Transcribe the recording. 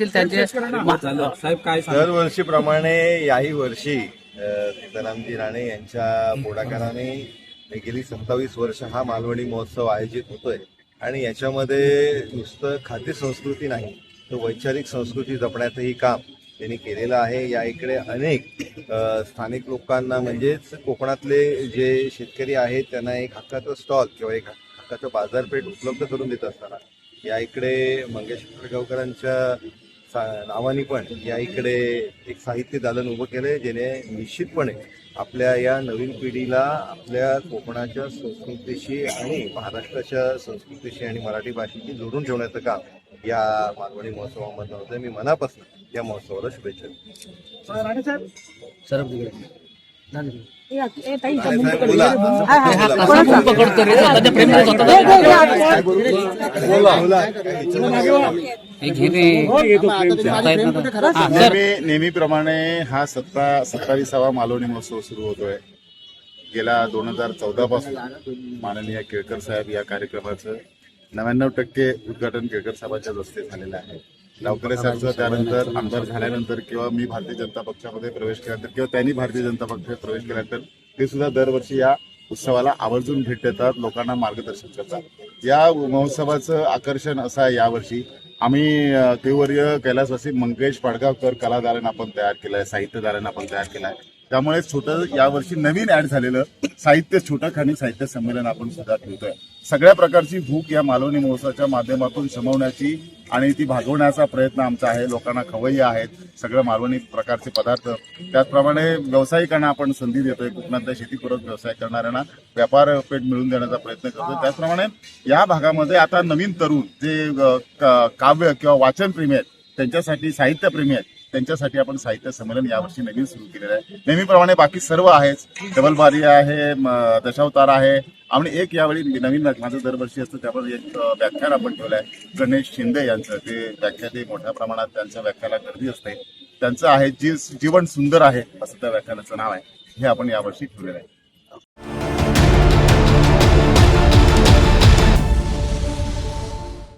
असतील त्यांचे साहेब काय दरवर्षीप्रमाणे याही वर्षी सीतारामजी राणे यांच्या पुढाकाराने गेली 27 वर्ष हा मालवणी महोत्सव आयोजित होतोय आणि याच्यामध्ये नुसतं खाद्य संस्कृती नाही तर वैचारिक संस्कृती जपण्याचंही काम त्यांनी केलेलं आहे. या इकडे अनेक स्थानिक लोकांना म्हणजेच कोकणातले जे शेतकरी आहेत त्यांना एक हक्काचं स्टॉल किंवा एक हक्काचं बाजारपेठ उपलब्ध करून देत असताना या इकडे मंगेश पडगावकरांच्या नावाने पण या इकडे एक साहित्य दालन उभं केलंय जेणे निश्चितपणे आपल्या या नवीन पिढीला आपल्या कोकणाच्या संस्कृतीशी आणि महाराष्ट्राच्या संस्कृतीशी आणि मराठी भाषेशी जोडून ठेवण्याचं काम या मालवणी महोत्सवामधलं होतं. मी मनापासून या महोत्सवाला शुभेच्छा नेहमीप्रमाणे हा 27वा मालवणी महोत्सव सुरू होतोय. गेल्या 2014 पासून माननीय केळकर साहेब या कार्यक्रमाचं 99% उद्घाटन केळकर साहेबांच्या हस्ते झालेलं आहे. गावकरे साहेबचं त्यानंतर आमदार झाल्यानंतर किंवा मी भारतीय जनता पक्षामध्ये प्रवेश केल्यानंतर किंवा त्यांनी भारतीय जनता पक्षात प्रवेश केल्यानंतर ते सुद्धा दरवर्षी या उत्सवाला आवर्जून भेट देतात, लोकांना मार्गदर्शन करतात. या महोत्सवाचं आकर्षण असं आहे, यावर्षी आम्ही देववर्य कैलासवासी मंगेश पडगावकर कला दालन आपण तयार केलं आहे, साहित्य दालन आपण तयार केलं आहे. त्यामुळे छोटं यावर्षी नवीन ऍड झालेलं साहित्य छोटं साहित्य संमेलन आपण सुद्धा ठेवतोय. सगळ्या प्रकारची भूक या मालवणी महोत्सवाच्या माध्यमातून शमवण्याची आणि ती भागवण्याचा प्रयत्न आमचा आहे. लोकांना खवय्ये आहेत, सगळं मालवणी प्रकारचे पदार्थ. त्याचप्रमाणे व्यावसायिकांना आपण संधी देतोय, कोकणातल्या शेतीपूरक व्यवसाय करणाऱ्यांना व्यापार पेठ मिळवून देण्याचा प्रयत्न करतोय. त्याचप्रमाणे या भागामध्ये आता नवीन तरुण जे काव्य किंवा वाचन प्रेमी आहेत, त्यांच्यासाठी साहित्य प्रेमी आहेत, त्यांच्यासाठी आपण साहित्य संमेलन यावर्षी नवीन सुरू केलेलं आहे. नेहमीप्रमाणे बाकी सर्व आहेच, डबलबारी आहे, दशावतार आहे आणि एक यावेळी नवीन माझं दरवर्षी असतं त्यावर एक व्याख्यान आपण ठेवलं आहे. गणेश शिंदे यांचं ते व्याख्याते मोठ्या प्रमाणात त्यांच्या व्याख्याला गर्दी असते. त्यांचं आहे जीवन सुंदर आहे असं त्या व्याख्यानाचं नाव आहे. हे आपण यावर्षी ठेवलेलं आहे.